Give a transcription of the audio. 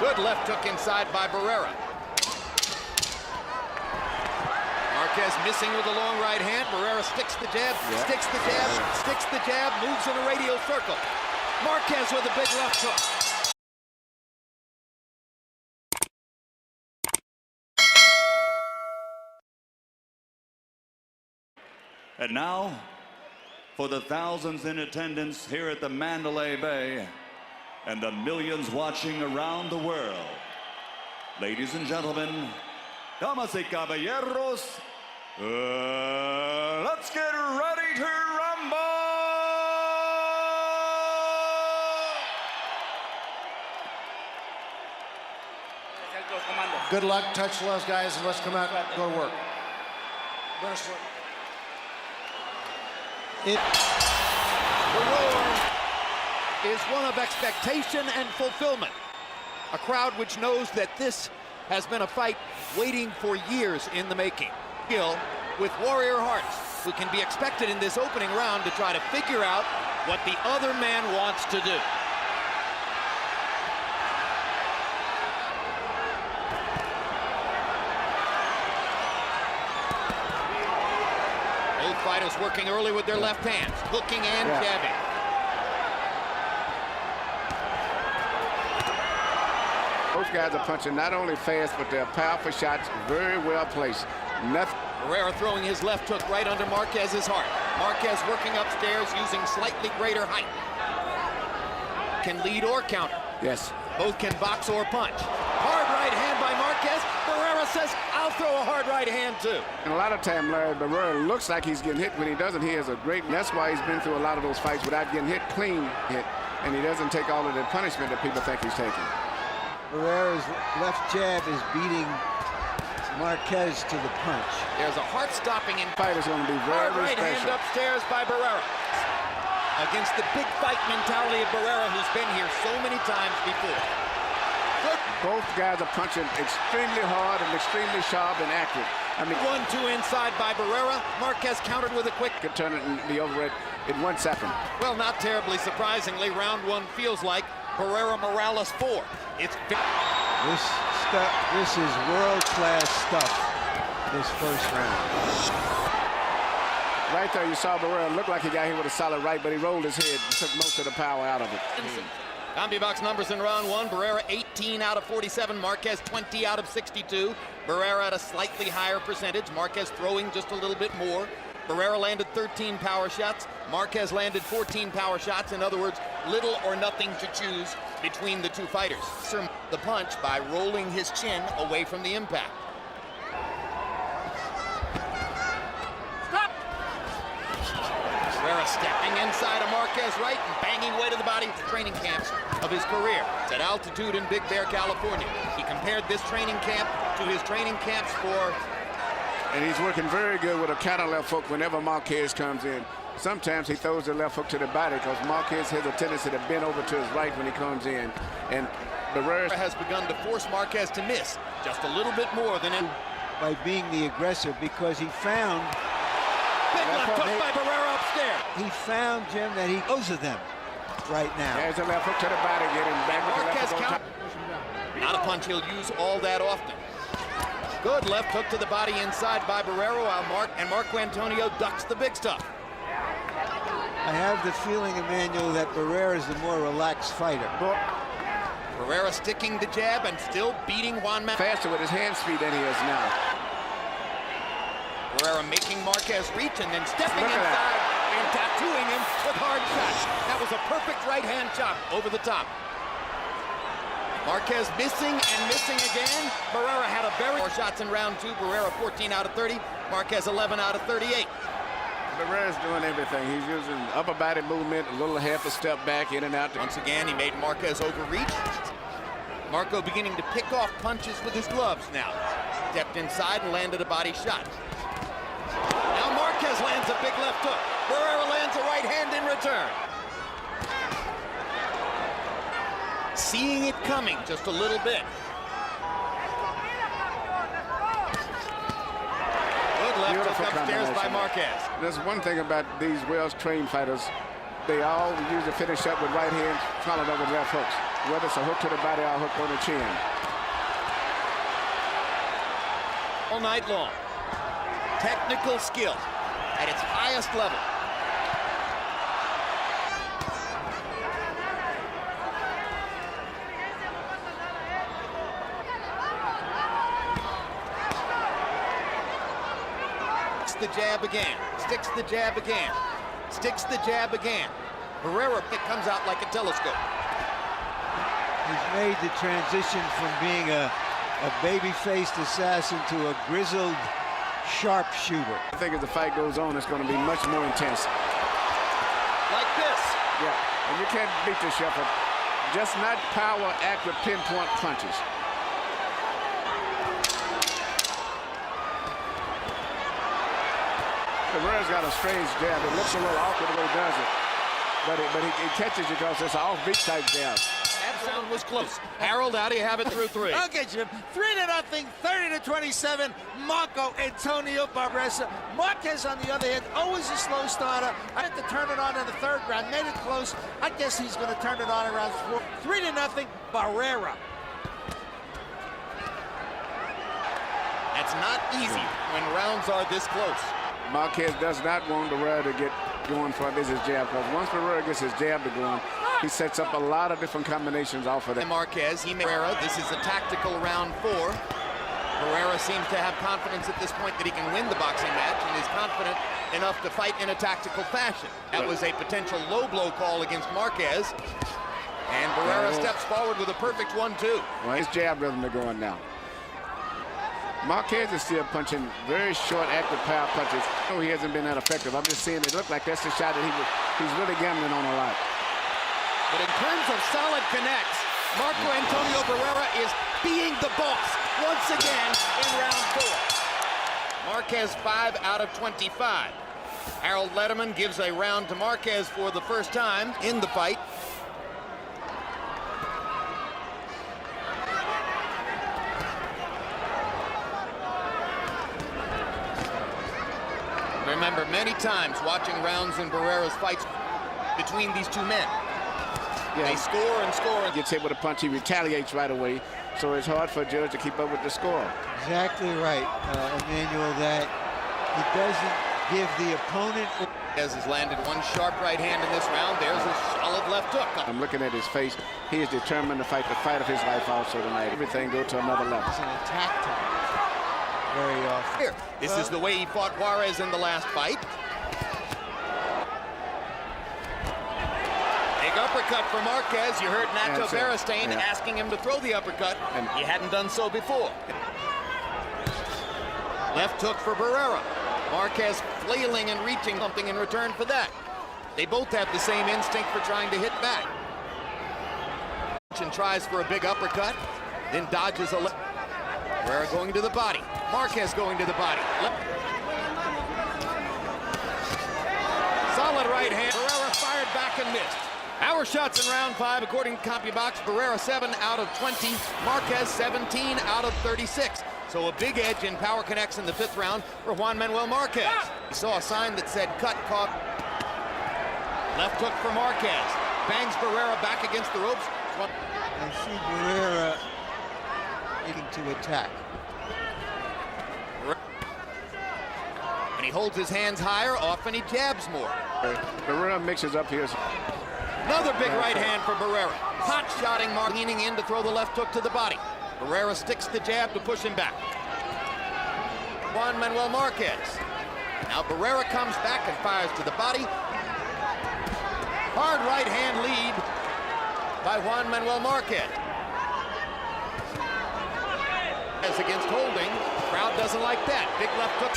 Good left hook inside by Barrera. Marquez missing with a long right hand. Barrera sticks the jab, sticks the jab, sticks the jab, moves in a radial circle. Marquez with a big left hook. And now, for the thousands in attendance here at the Mandalay Bay and the millions watching around the world, ladies and gentlemen, damas y caballeros, let's get ready to rumble! Good luck, touch gloves, guys, and let's come out and go to work. The roar is one of expectation and fulfillment. A crowd which knows that this has been a fight waiting for years in the making. Skill with warrior hearts who can be expected in this opening round to try to figure out what the other man wants to do. Both fighters working early with their left hands, hooking and jabbing. Both guys are punching not only fast, but they're powerful shots, very well placed. Nothing. Barrera throwing his left hook right under Marquez's heart. Marquez working upstairs using slightly greater height. Can lead or counter. Yes. Both can box or punch. Hard right hand by Marquez. Barrera says, I'll throw a hard right hand too. And a lot of time, Larry, Barrera looks like he's getting hit. When he doesn't, he has a great, and that's why he's been through a lot of those fights without getting hit, clean hit. And he doesn't take all of the punishment that people think he's taking. Barrera's left jab is beating Marquez to the punch. There's a heart-stopping in fight is going to be very, hard right special. hand upstairs by Barrera. Against the big fight mentality of Barrera, who's been here so many times before. Good. Both guys are punching extremely hard and extremely sharp and accurate. I mean, 1-2 inside by Barrera. Marquez countered with a quick. Could turn it and be over it in 1 second. Well, not terribly surprisingly, round one feels like Barrera Morales 4. It's this is world-class stuff. This first round. Right there, you saw Barrera look like he got hit with a solid right, but he rolled his head and took most of the power out of it. CompuBox numbers in round one. Barrera 18 out of 47. Marquez 20 out of 62. Barrera at a slightly higher percentage. Marquez throwing just a little bit more. Barrera landed 13 power shots. Marquez landed 14 power shots. In other words, little or nothing to choose between the two fighters. The punch by rolling his chin away from the impact. Barrera stepping inside of Marquez right and banging away to the body at the training camps of his career. It's at altitude in Big Bear, California. He compared this training camp to his training camps for... And he's working very good with a counter left hook whenever Marquez comes in. Sometimes he throws the left hook to the body because Marquez has a tendency to bend over to his right when he comes in. And Barrera has begun to force Marquez to miss just a little bit more than in... By being the aggressor, because he found... Big left hook by Barrera upstairs. He found, Jim, that he goes to them right now. There's a left hook to the body, get him back with the left hook. Not a punch he'll use all that often. Good left hook to the body inside by Barrera, while Marco Antonio ducks the big stuff. I have the feeling, Emmanuel, that Barrera is the more relaxed fighter. Barrera sticking the jab and still beating Juan Manuel. Faster with his hand speed than he is now. Barrera making Marquez reach and then stepping inside and tattooing him with hard shots. That was a perfect right hand chop over the top. Marquez missing and missing again. Barrera had a very... 4 shots in round two. Barrera 14 out of 30. Marquez 11 out of 38. Barrera's doing everything. He's using upper body movement, a little half a step back, in and out. Once again, he made Marquez overreach. Marco beginning to pick off punches with his gloves now. Stepped inside and landed a body shot. Now Marquez lands a big left hook. Barrera lands a right hand in return. Seeing it coming just a little bit. Good left hook upstairs by Marquez. There's one thing about these well-trained fighters. They all usually finish up with right hands, followed up with left hooks. whether it's a hook to the body or a hook on the chin. All night long. Technical skill at its highest level. The jab again, sticks the jab again, sticks the jab again. Barrera, it comes out like a telescope. He's made the transition from being a baby-faced assassin to a grizzled sharpshooter. I think as the fight goes on, it's going to be much more intense. Like this. Yeah, and you can't beat the Shepherd. Just not power, accurate, pinpoint punches. Barrera's got a strange jab. It looks a little awkward the way he does it. But he catches you because it's an off-beat type jab. That sound was close. Harold, how do you have it through three? Okay, Jim. 3-0, 30-27. Marco Antonio Barrera. Marquez, on the other hand, always a slow starter. I had to turn it on in the third round. Made it close. I guess he's going to turn it on around 4. 3-0, Barrera. That's not easy when rounds are this close. Marquez does not want Barrera to get going for his jab, because once Barrera gets his jab to going, he sets up a lot of different combinations off of that. Marquez, Barrera, this is a tactical round 4. Barrera seems to have confidence at this point that he can win the boxing match and is confident enough to fight in a tactical fashion. That was a potential low blow call against Marquez. And Barrera steps forward with a perfect 1-2. Well, his jab rhythm is going now. Marquez is still punching very short, active power punches. No, he hasn't been that effective. I'm just saying it looked like that's the shot that he's really gambling on a lot. But in terms of solid connects, Marco Antonio Barrera is being the boss once again in round 4. Marquez 5 out of 25. Harold Letterman gives a round to Marquez for the first time in the fight. Remember, many times watching rounds in Barrera's fights between these two men. Yeah. They score and score. Gets hit with a punch, he retaliates right away. So it's hard for a judge to keep up with the score. Exactly right, Emmanuel, that he doesn't give the opponent... Has landed one sharp right hand in this round. There's a solid left hook. I'm looking at his face. He is determined to fight the fight of his life also tonight. Everything go to another level. It's an attack time. Very often. Here, this is the way he fought Juarez in the last fight. Big uppercut for Marquez. You heard Nacho Beristain asking him to throw the uppercut. And he hadn't done so before. Left hook for Barrera. Marquez flailing and reaching something in return for that. They both have the same instinct for trying to hit back. And tries for a big uppercut, then dodges a left. Barrera going to the body. Marquez going to the body. Solid right hand. Barrera fired back and missed. Our shots in round 5, according to CompuBox, Barrera 7 out of 20, Marquez 17 out of 36. So a big edge in power connects in the 5th round for Juan Manuel Marquez. He saw a sign that said cut, caught. Left hook for Marquez. Bangs Barrera back against the ropes. I see Barrera needing to attack. When he holds his hands higher, often he jabs more. Barrera mixes up here. Another big right hand for Barrera. Hot-shotting Mark, leaning in to throw the left hook to the body. Barrera sticks the jab to push him back. Juan Manuel Marquez. Now Barrera comes back and fires to the body. Hard right hand lead by Juan Manuel Marquez. As against holding, crowd doesn't like that. Big left hook.